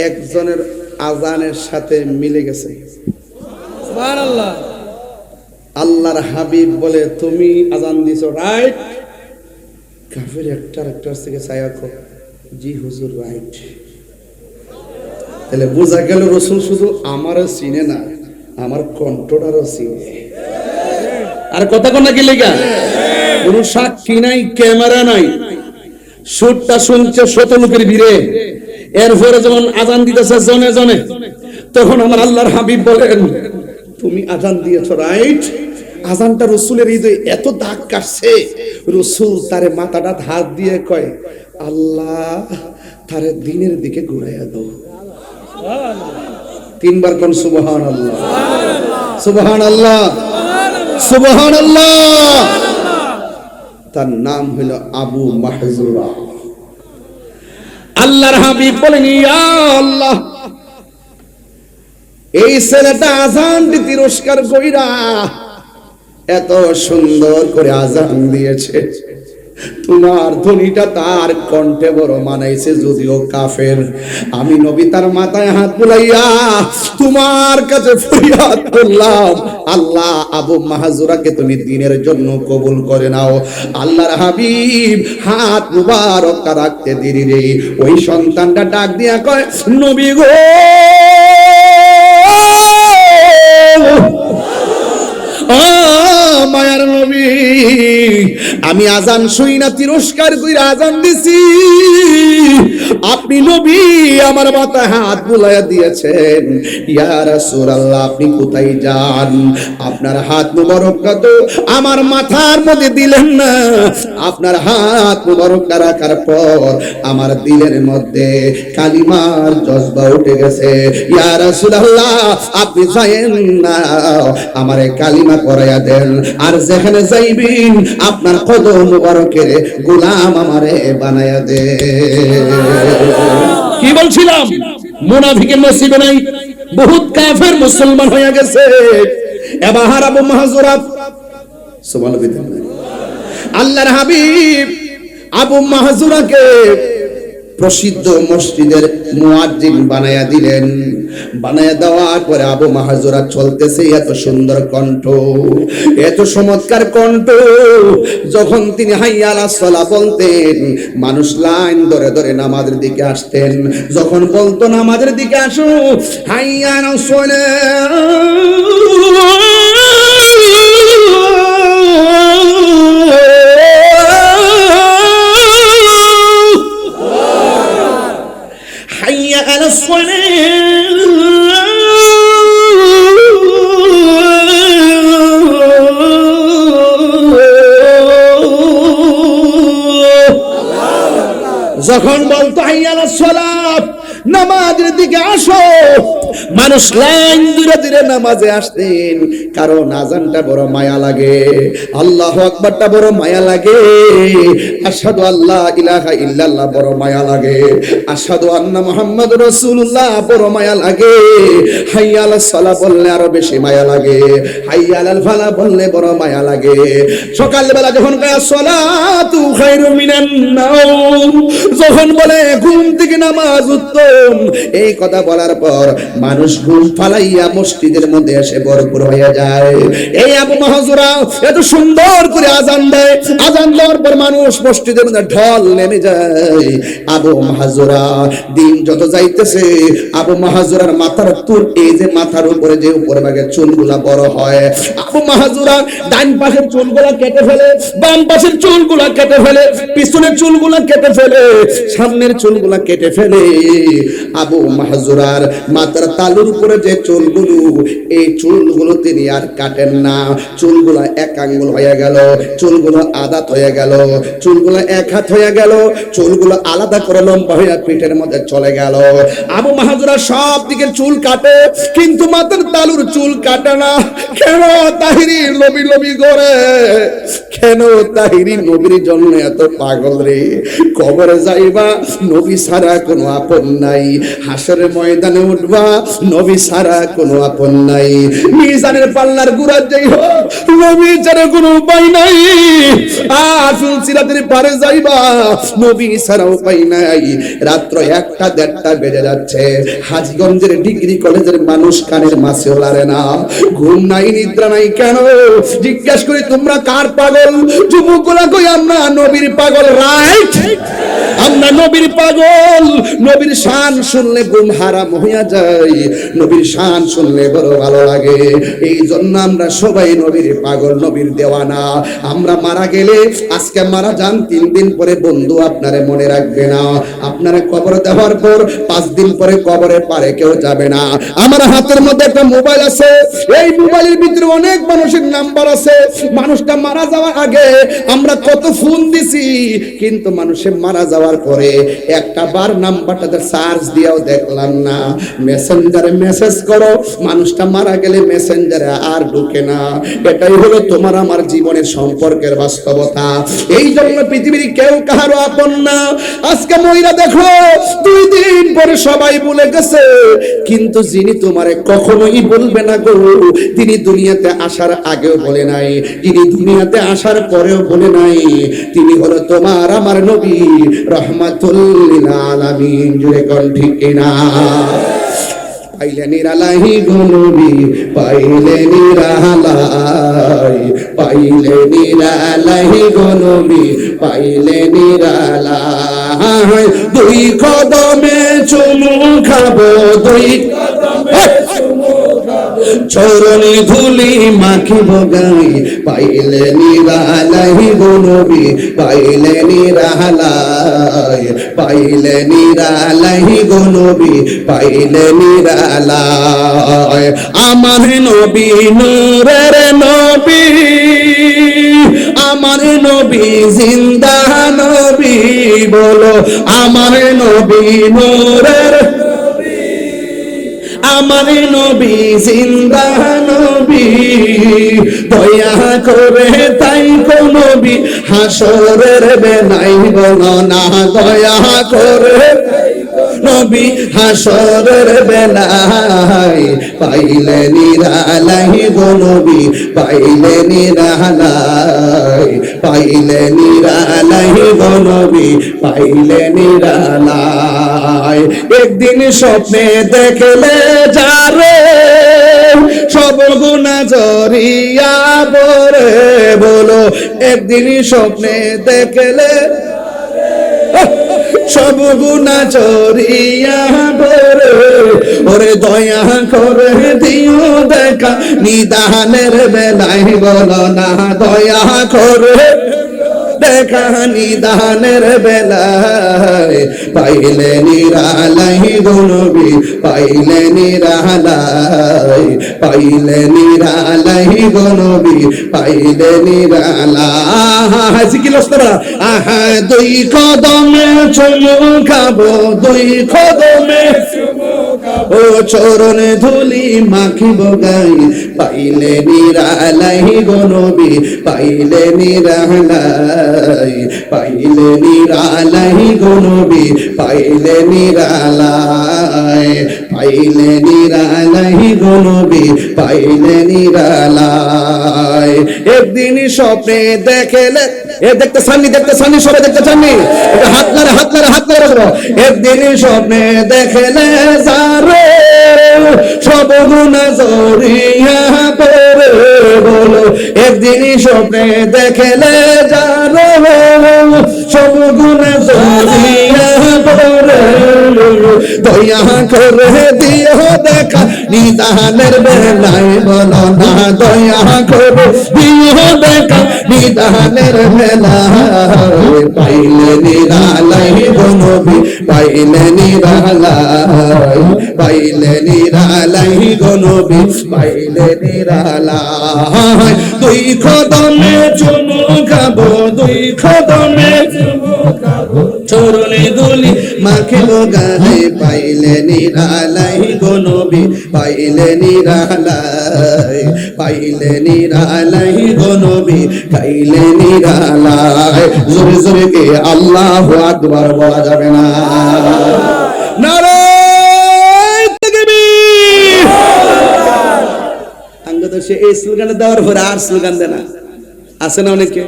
একজনের আজানের সাথে মিলে গেছে সুবহানাল্লাহ আল্লাহর হাবিব বলে তুমি আজান দিছো রাইট কাফের একটার থেকে ছায়া কো জি হুজুর রাইট তাহলে বোঝা গেল রসুল শুধু আমারও চিনে না, আমার কণ্ঠটারও চিনে। আর কথা কোনা কি লেগা? কোন সাক্ষী নাই, ক্যামেরা নাই, সুরটা শুনছে শত লোকের ভিড়ে। এরপরে যখন আজান দিতেছে জনে জনে, তখন আমার আল্লাহর হাবিব বলেন, তুমি আজান দিয়েছো রাইট। আজানটা রসুলের হৃদয়ে এত দাগ কাটছে, রসুল তারে মাথাটা হাত দিয়ে কয়, আল্লাহ তারে দিনের দিকে ঘুরাইয়া দাও। তিনবার কোন সুবহানাল্লাহ, সুবহানাল্লাহ, সুবহানাল্লাহ। তার নাম হলো আবু মাহজুরা। আল্লাহর হাবিব বলেন, ইয়া আল্লাহ, এই ছেলেটা আজান দি তিরস্কার কইরা এত সুন্দর করে আজান দিয়েছে, তোমার ধ্বনিটা তার কণ্ঠে বড় মানাইছে, যদিও কাফের। আমি নবী তার মাথায় হাত বুলাইয়া তোমার কাছে ফরিয়াদ করলাম, আল্লাহ আবু মাহজুরাকে তুমি দিনের জন্য কবুল করে নাও। আল্লাহর হাবিব হাত মুবারক রাখতে দেরি রে ওই সন্তানটা ডাক দিয়া কয়, নবী গো, মায়ার নবী, আমি আজান শুই না তিরস্কার কইরা আজান দিছি, আপনি নবী আমার মাথায় হাত বুলাইয়া দিয়েছেন। ইয়া রাসূলুল্লাহ, আপনি কোথায় যান? আপনার হাত মুবারকটা তো আমার মাথার মধ্যে দিলেন না। আপনার হাত মুবারকটা রাখার পর আমার দিলের মধ্যে কালিমার জজবা উঠে গেছে। ইয়া রাসূলুল্লাহ, আপনি যায়েন না, আমারে কালিমা পড়াইয়া দেন, আর যেখানে যাইবেন আপনার কদম মুবারকের গোলাম আমারে বানাইয়া দে। কি বলছিলাম? মুনাফিকের নসিবে নাই, বহুত কাফের মুসলমান হয়ে গেছে। এবার আবু মাহজুরা, সুবহানাল্লাহ, আল্লাহর হাবিব আবু মাহজুরাকে প্রসিদ্ধ মসজিদের মুয়াজ্জিন বানায়া দিলেন। বানায়া দেওয়ার পরে আবু মাহজুরা চলতেছে, এত সুন্দর কণ্ঠ, এত চমৎকার কণ্ঠ, যখন তিনি হাইয়া আলাস সালাহ বলতেন, মানুষ লাইন ধরে ধরে নামাজের দিকে আসতেন। যখন বলতো নামাজের দিকে আসো, হাইয়া আলাস সালাহ, হাইয়া আলাস সালাহ, যখন বলতো হাইয়া আলাস সালাহ, নামাজের দিকে আসো, মানুষ লাইন ধীরে ধীরে নামাজে আসতেন, কারণ আজানটা বড় মায়া লাগে, আল্লাহু আকবারটা বড় মায়া লাগে, আশহাদু আল্লা ইলাহা ইল্লাল্লাহ বড় মায়া লাগে, আশহাদু আন্না মুহাম্মাদুর রাসূলুল্লাহ বড় মায়া লাগে, হাইয়া আলাস সালাহ বললে আরো বেশি মায়া লাগে, হাইয়া আলাল ফালাহ বললে বড় মায়া লাগে। সকালবেলা যখন কয় সালাতু খায়রুম মিনান নাওম, যখন বলে ঘুম থেকে নামাজ উত্তম, এই কথা বলার পর মানুষ ঘুম ফালাইয়া মসজিদের মধ্যে এসে ভরপুর হয়ে যায়। এই আবু মাহজুরা এত সুন্দর করে আজান দেয়, আজান দেওয়ার পর মানুষ মসজিদের মধ্যে ঢল নেমে যায়। আবু মাহজুরা দিন যত যাইতেছে, আবু মাহজুরার মাথার চুল, এই যে মাথার উপরে যে উপরে ভাগে চুলগুলা বড় হয়, আবু মাহজুরা ডান পাশের চুলগুলা কেটে ফেলে, বাম পাশের চুলগুলা কেটে ফেলে, পিছনের চুলগুলা কেটে ফেলে, সামনের চুলগুলা কেটে ফেলে। আবু মাহজুরার মাথার তালুর উপরে যে চুলগুলো, এই চুলগুলো তিনি আর কাটেন না, চুলগুলো এক আঙ্গুল হয়ে গেল, চুলগুলো আদাত হয়ে গেল, চুলগুলো এক হাত হয়ে গেল, চুলগুলো আলাদা করে লম্বা হয়ে পিঠের মধ্যে চলে গেল। আবু মাহজুরা সব দিকের চুল কাটে, কিন্তু মাথার তালুর চুল কাটে না। কেন? তাহিরি লবি লবি করে। কেন? তাহিরি নবীর জন্য এত পাগল রে। কবরে যাইবা, নবী ছাড়া কোনো আপন নাই, হাসরের ময়দানে উঠবা, নবী ছাড়া কোনো আপন নাই। মিজানের পাল্লার গুড়া যাই হোক, নবী ছাড়া কোনো উপায় নাই। আসুন সিরাতের পারে যাইবা, নবী ছাড়া উপায় নাই। রাত্র 1টা 1:30 বেজে যাচ্ছে। হাজীগঞ্জের ডিগ্রি কলেজের মানুষ কানের মাছেও লারে না, ঘুম নাই নিদ্রা নাই। কেন জিজ্ঞাসা করি, তোমরা কার পাগল? যুবকরা কই আমরা নবীর পাগল। রাইট, আমরা নবীর পাগল। নবীর শান শুনলে ঘুম হারাম হইয়া যায়, নবীর শান শুনলে বড় ভালো লাগে। এই জন্য আমরা সবাই নবীর পাগল, নবীর দেওয়ানা। আমরা মারা গেলে, আজকে মারা যান, 3 দিন পরে বন্ধু আপনারে মনে রাখবে না। আপনারা কবর দেওয়ার পর 5 দিন পরে কবরে পারে কেউ যাবে না। আমার হাতের মধ্যে একটা মোবাইল আছে, এই মোবাইলের ভিতরে অনেক মানুষের নাম্বার আছে। মানুষটা মারা যাওয়ার আগে আমরা কত ফোন দিছি, কিন্তু মানুষের মারা যাওয়ার পরে একটা বার নাম্বারটাতে চার্জ দিয়েও দেখলাম না। মেসেঞ্জারে মেসেজ করো, মানুষটা মারা গেলে মেসেঞ্জারে আর ঢুকে না। এটাই হলো তোমার আমার জীবনের সম্পর্কের বাস্তবতা। এই জন্য পৃথিবীর কেউ কাহারও আপন না। আজকে মহিলা দেখো, 2 দিন পরে সবাই ভুলে গেছে, কিন্তু যিনি তোমারে কখনোই বলবে না গো, তিনি দুনিয়াতে আসার আগেও বলে নাই, যিনি দুনিয়াতে আসার পরেও বলে নাই, তিনি হলো তোমার আমার নবী রহমাতুল লিল আলামিন। জুড়ে কোন ঠিক কিনা? পাইলে নিরালাই গো নবী, পাইলে নিরালাই, পাইলে নিরালাই গো নবী, পাইলে নিরালাই। 2 কদমে চুমু খাবো, 2 চরণে ধুলি মাখিব গাই, পাইলে নিরালাই গো নবী, পাইলে নিরালাই, পাইলে নিরালাই গো নবী, পাইলে নিরালাই। আমার নবী নূরের নবী, আমার নবী জিন্দা নবী, বলো আমার নবী নূরের, আমার নবী জিন্দা নবী। দয়া করে তাই কো নবী, হাসরের বেলায় বলো না, দয়া করে নবী হাসরের বেলায়, পাইলে নিরালাই গো নবী, পাইলে নিরালাই, পাইলে নিরালাই গো নবী, পাইলে নিরালাই। একদিন স্বপ্নে দেখলে যারে, সব গুনাহ জরিয়া বরে, বলো একদিন স্বপ্নে দেখলে সব গুনাহ চরিয়া বরে, ওরে দয়া করে দিও দেখা নিদানের বেলায়, বলো না দয়া করে দেখা নিদানের বেলায়, পাইলে নিরালাই গো নবী, পাইলে নিরালাই, পাইলে নিরালাই গো নবী, পাইলে নিরালাই। জিকিলস্তরা আহা 2 কদমে চুমু খাবো, 2 কদমে ও চরণে ধুলি মাখিব গাই, পাইলে নিরালাই গো নবী, পাইলে নিরালাই, পাইলে নিরালাই গো নবী, পাইলে নিরালাই, পাইলে নিরালাই গো নবী, পাইলে নিরালাই। একদিন স্বপ্নে দেখলে, দেখতে চাননি, দেখতে চাননি, সবাই দেখতে চাননি, হাত নাড়ে, হাত নাড়ে, হাত নাড়ে। একদিন স্বপ্নে দেখলে যারে, সব গুনাহ জরিয়া পরে, বলো একদিন স্বপ্নে দেখলে যারে, সব গুনাহ জরিয়া পরে, দয়া করে দিও দেখা নিদানের বেলায়, বলো না দয়া করে দিও দেখা নিদানের বেলায়, পাইলে নিরালাই গো নবী, পাইলে নিরালাই, পাইলে নিরালাই গো নবী, পাইলে নিরালাই। 2 কদমে চুমু খাবো, 2 কদমে চরণে ধুলি মাখিব গায়ে, পাইলে নিরালাই গো নবী, পাইলে নিরালাই, পাইলে নিরালাই গো নবী, পাইলে নিরালাই। জোরে জোরে কে আল্লাহু আকবার বলা যাবে না? নারায়ে তাকবীর। সে এই স্লোগানে দেওয়ার পরে আর স্লোগান দেয় না, আছে না অনেকে,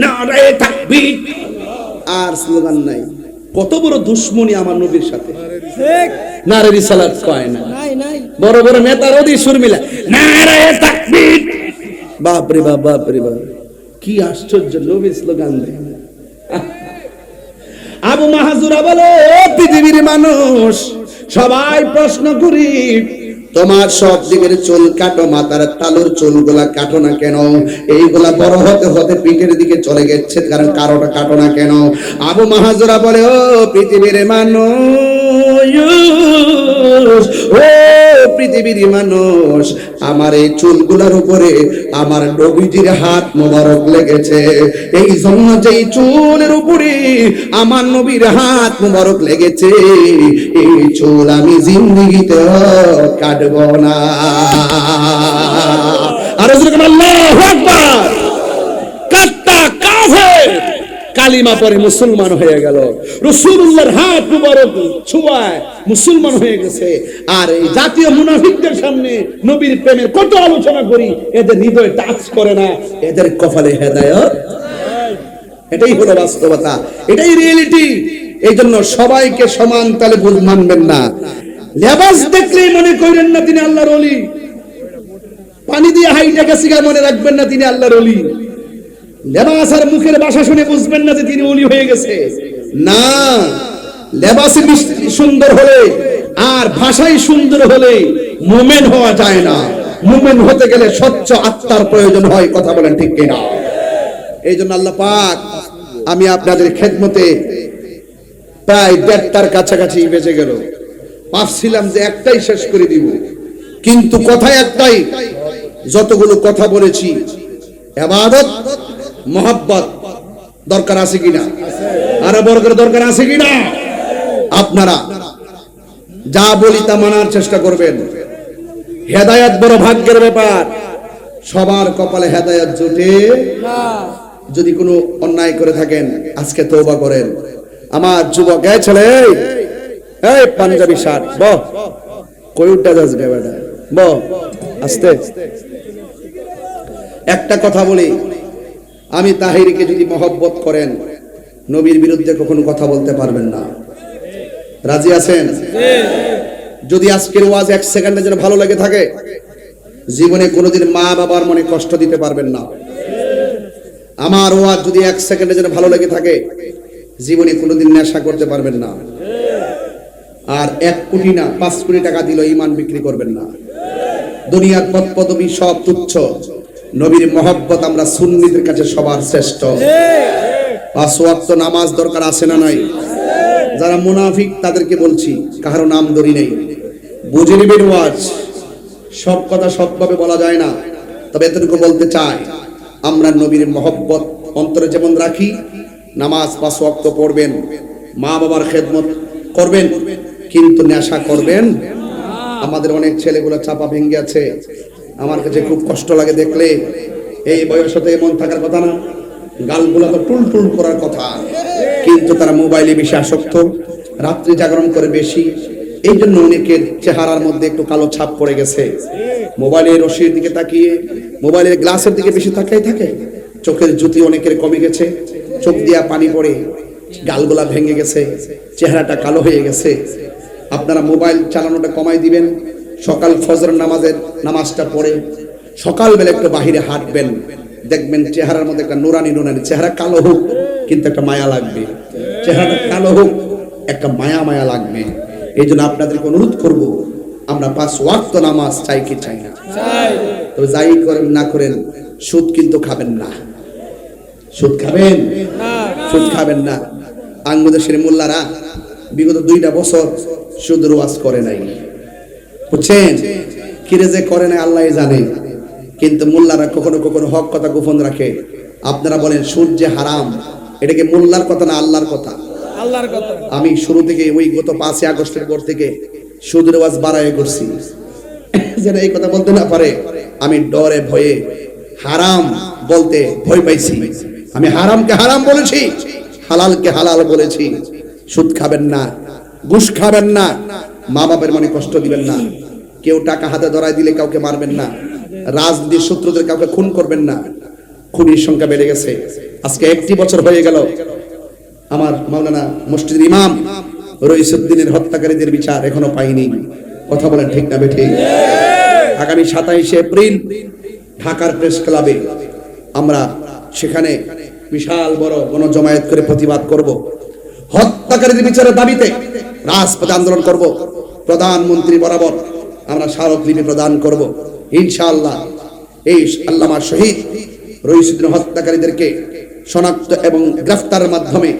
নারে তাকবীর, আর স্লোগান নাই। কত বড় দুশ্মনী আমার নবীর সাথে। ঠিক নারে রিসালাত কয় না, নাই নাই বড় বড় নেতার ওদি সুর মিলা নারে তাকবীর। বাপ রে বাপ, বাপ রে বাপ, কি আশ্চর্য নবীর স্লোগান দেয়। আবু মাহাজুরা বলে, ও পৃথিবীর মানুষ, সবাই প্রশ্ন করি, তোমার সব দিকের চুল কাটো, মাথার তালুর চুলগুলা কাটো না কেন? এইগুলা বড় হতে হতে পিঠের দিকে চলে গেছে, কারণ কারোটা কাটো না কেন? আবু মাহাজুরা বলে, ও পৃথিবীর মানুষ, ও পৃথিবীর মানুষ, আমার এই চুলগুলার উপরে আমার নবীজির হাত মোবারক লেগেছে, এই জন্য যেই চুলের উপরে আমার নবীর হাত মোবারক লেগেছে, এই চুল আমি জিন্দেগিতে কাটব না। আর আল্লাহু আকবার, কাট্টা কাফের কালিমা পরে মুসলমান হয়ে গেল, রাসূলুল্লাহর হাত মুবারক ছোঁয়ায় মুসলমান হয়ে গেছে। আর এই জাতীয় মুনাফিকদের সামনে নবীর প্রেমের কত আলোচনা করি, এদের হৃদয় টাচ করে না, এদের কপালে হেদায়েত। এটাই হলো বাস্তবতা, এটাই রিয়েলিটি। এই জন্য সবাইকে সমান তালে মানবেন না। লেবাস দেখলেই মনে করেন না তিনি আল্লাহর ওলি, পানি দিয়ে হাইটা গেছে মনে রাখবেন না তিনি আল্লাহর ওলি, লেবাস আর মুখের ভাষা শুনে বুঝবেন না যে তিনি ওলি হয়ে গেছে। না, লেবাসে সুন্দর হলে আর ভাষাই সুন্দর হলে মুমিন হওয়া যায় না। মুমিন হতে গেলে স্বচ্ছ আত্মার প্রয়োজন হয়, কথা বলেন ঠিক কিনা? এই জন্য আল্লাহ পাক আমি আপনাদের খেদমতে প্রায় 1.5টার কাছাকাছি বেজে গেল, ভাবছিলাম যে একটাই শেষ করে দিব, কিন্তু কথা একটাই, যতগুলো কথা বলেছি ইবাদত মোহাব্বত দরকার আছে কিনা? আরো বড় করে দরকার আছে কিনা? আপনারা যা বলি তা মানার চেষ্টা করবেন। হেদায়েত বড় ভাগ্যের ব্যাপার, সবার কপালে হেদায়েত জোটে না। যদি কোনো অন্যায় করে থাকেন আজকে তওবা করেন। আমার যুবক, এই ছেলে, এই পাঞ্জাবি শার্ট, বহ কই উঠা যাস গে বেটা, বহ আস্তে। একটা কথা বলি, আমি তাহিরকে যদি মহব্বত করেন, নবীর বিরুদ্ধে কখনো কথা বলতে পারবেন না। রাজি আছেন? যদি আজকের ওয়াজ 1 সেকেন্ডের জন্য ভালো লাগে থাকে, জীবনে কোনোদিন মা বাবার মনে কষ্ট দিতে পারবেন না। আমার ওয়াজ যদি 1 সেকেন্ডের জন্য ভালো লাগে থাকে, জীবনে কোনোদিন নেশা করতে পারবেন না। আর 1 কোটি না 5 কোটি টাকা দিল ঈমান বিক্রি করবেন না। দুনিয়ার পদ পদবি সব তুচ্ছ, নবীর মহব্বত আমরা সুন্নিদের কাছে সবার শ্রেষ্ঠ। 5 ওয়াক্ত নামাজ দরকার আছে না নাই? যারা মুনাফিক তাদেরকে বলছি, কারো নাম ধরি নেই, বুঝে নেবেন ওয়াজ। সব কথা সবভাবে বলা যায় না, তবে এতটুকু বলতে চাই, আমরা নবীর মহব্বত অন্তরে যেমন রাখি, নামাজ 5 ওয়াক্ত পড়বেন, মা বাবার খেদমত করবেন, কিন্তু নেশা করবেন। আমাদের অনেক ছেলেগুলো চাপা ভেঙে আছে, আমার কাছে খুব কষ্ট লাগে দেখলে। এই বয়সে এমন থাকার কথা না, গালগুলো তো টুল টুল করার কথা, কিন্তু তারা মোবাইলে বেশি আসক্ত, রাত্রি জাগরণ করে বেশি। এই জন্য অনেকের চেহারার মধ্যে একটু কালো ছাপ পড়ে গেছে। মোবাইলের রশির দিকে তাকিয়ে, মোবাইলের গ্লাসের দিকে বেশি তাকিয়ে থাকে, চোখের জ্যোতি অনেকের কমে গেছে, চোখ দিয়া পানি পড়ে, গালগুলা ভেঙে গেছে, চেহারাটা কালো হয়ে গেছে। আপনারা মোবাইল চালানোটা কমাই দিবেন, সকাল ফজর নামাজটা পড়ে সকালবেলা একটু বাহিরে হাঁটবেন, দেখবেন চেহারার মধ্যে একটা নুরানি নুরানি, চেহারা কালো হোক কিন্তু একটা মায়া লাগবে, চেহারাটা কালো হোক একটা মায়া মায়া লাগবে। এই জন্য আপনাদেরকে অনুরোধ করব, আমরা 5 ওয়াক্ত নামাজ চাই কি চাই না? তবে যাই করেন না করেন, সুদ কিন্তু খাবেন না। সুদ খাবেন? সুদ খাবেন না। বাংলাদেশের মোল্লারা বিগত 2টা বছর সুদের ওয়াজ করে নাই, বুঝছেন? কিরে যে করে নাই আল্লাহই জানে, কিন্তু মোল্লারা কখনো কখনো হক কথা গোপন রাখে। আপনারা বলেন সুদ যে হারাম, এটা কি মোল্লার কথা না আল্লাহর কথা? আল্লাহর কথা। আমি শুরু থেকে ওই গত 5 আগস্টের পর থেকে সুদের ওয়াজ বাড়ায় করছি, যেন এই কথা বলতে না পারে। আমি ডরে ভয়ে হারাম বলতে ভয় পাইছি। আমি হারামকে হারাম বলেছি, হালালকে হালাল বলেছি। সুদ খাবেন না, ঘুষ খাবেন না, মা বাবার মনে কষ্ট দিবেন না, কেউ টাকা হাতে ধরায় দিলে কাউকে মারবেন না, রাজনীতির সূত্রদের কাউকে খুন করবেন না, খুনির সংখ্যা বেড়ে গেছে। আজকে 1 বছর হয়ে গেল আমার মাওলানা মসজিদের ইমাম রইসুদ্দিনের হত্যাকারীদের বিচার এখনো পাইনি। কথা বলেন ঠিক না বেঠিক? আগামী 27 এপ্রিল ঢাকার প্রেস ক্লাবে আমরা সেখানে বিশাল বড় গণজমায়েত করে প্রতিবাদ করব। হত্যাকারীদের বিচারের দাবিতে রাজপথে আন্দোলন করব। প্রধানমন্ত্রী বরাবর আমরা স্মারকলিপি প্রদান করব ইনশাআল্লাহ। এই আল্লামা শহীদ রইসুদ্দিন হত্যাকারীদেরকে শনাক্ত এবং গ্রেফতারের মাধ্যমে,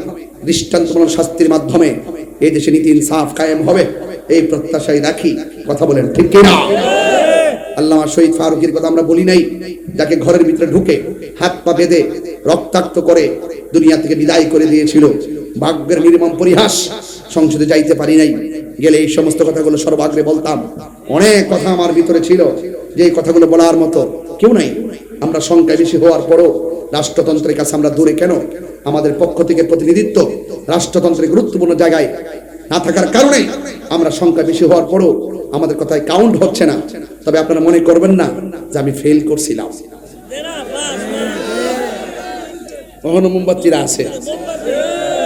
দৃষ্টান্তমূলক শাস্তির মাধ্যমে এই দেশে নীতি ইনসাফ কায়েম হবে, এই প্রত্যাশাই রাখি। কথা বলেন ঠিক কিনা? আল্লামা শহীদ ফারুকীর কথা আমরা বলি নাই, যাকে ঘরের ভিতরে ঢুকে হাত পা বেঁধে রক্তাক্ত করে দুনিয়া থেকে বিদায় করে দিয়েছিল। ভাগ্যের নির্মম পরিহাস, সংসদে যাইতে পারি নাই, গেলে এই সমস্ত কথাগুলো সর্বাগ্রে বলতাম। অনেক কথা আমার ভিতরে ছিল যে এই কথাগুলো বলার মতো কেউ নাই। আমরা সংখ্যায় বেশি হওয়ার পরও রাষ্ট্রতন্ত্রের কাছে আমরা দূরে কেন? আমাদের পক্ষ থেকে প্রতিনিধিত্ব রাষ্ট্রতন্ত্রের গুরুত্বপূর্ণ জায়গায় না থাকার কারণে আমরা সংখ্যা বেশি হওয়ার পরও আমাদের কথায় কাউন্ট হচ্ছে না। তবে আপনারা মনে করবেন না যে আমি ফেল করছিলাম। কখনো মোমবাতিরা আছে,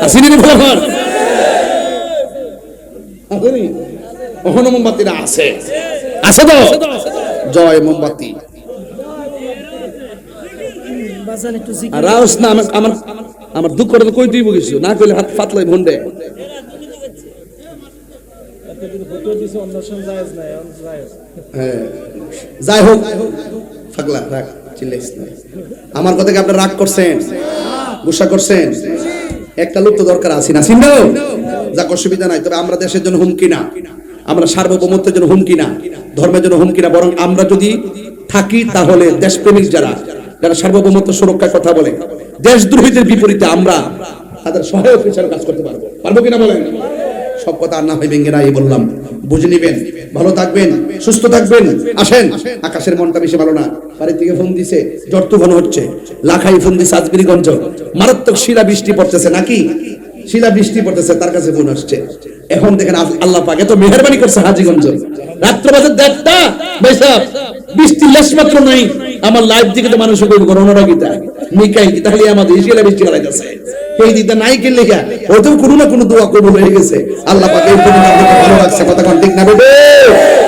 আসেনি বরাবর, কখনো মোমবাতিরা আছে, আছে তো? জয় মোমবাতি। আর রাউস না আমার আমার দুঃখ করে তো কই তুই বকিস না, কইলে হাত ফাতলাই ভন্ডে। যাই হোক, ফাগলা রাগ, চিল্লাইস না। আমার কথা কি আপনারা রাগ করছেন, গুসা করছেন? একটা লোক তো দরকার আছে না, চিন্তা যাক, অসুবিধা নাই। তবে আমরা দেশের জন্য হুমকি না, আমরা সার্বভৌমত্বের জন্য হুমকি না, ধর্মের জন্য হুমকি না। বরং আমরা যদি থাকি তাহলে দেশপ্রেমিক যারা যারা সার্বভৌমত্ব সুরক্ষার কথা বলে, দেশদ্রোহীদের বিপরীতে আমরা তাদের সহায়ক হিসেবে কাজ করতে পারবো। পারবো কিনা বলেন? সব কথা আর না হয় ভেঙে নাই বললাম, বুঝে নিবেন। ভালো থাকবেন, সুস্থ থাকবেন। আসেন, আকাশের মনটা বেশি ভালো না। বাড়ি থেকে ফোন দিছে, ঝড় তুফান হচ্ছে। লাখাই ফোন দিছে, আজমিরিগঞ্জ মারাত্মক শিলা বৃষ্টি পড়তেছে। নাকি শিলা বৃষ্টি পড়তেছে, তার কাছে ফোন আসছে। এখন দেখেন আল্লাহ পাক এত মেহেরবানি করছে। হাজীগঞ্জ রাত্র বাজে 1:30, ভাই সাহেব বৃষ্টি লেশ মাত্র নাই। আমার লাইভ দিকে তো মানুষ কইব করোনা গীতা মিকাই গীতা খালি আমাদের শিলা বৃষ্টি করাইতেছে। এই দিকটা নাই কে লেখা, ওতেও কোনো না কোনো দোয়া কবুল হয়ে গেছে। আল্লাহ পাক এই পরিমাণ ভালো লাগছে। কথা কোন ঠিক না বেবে?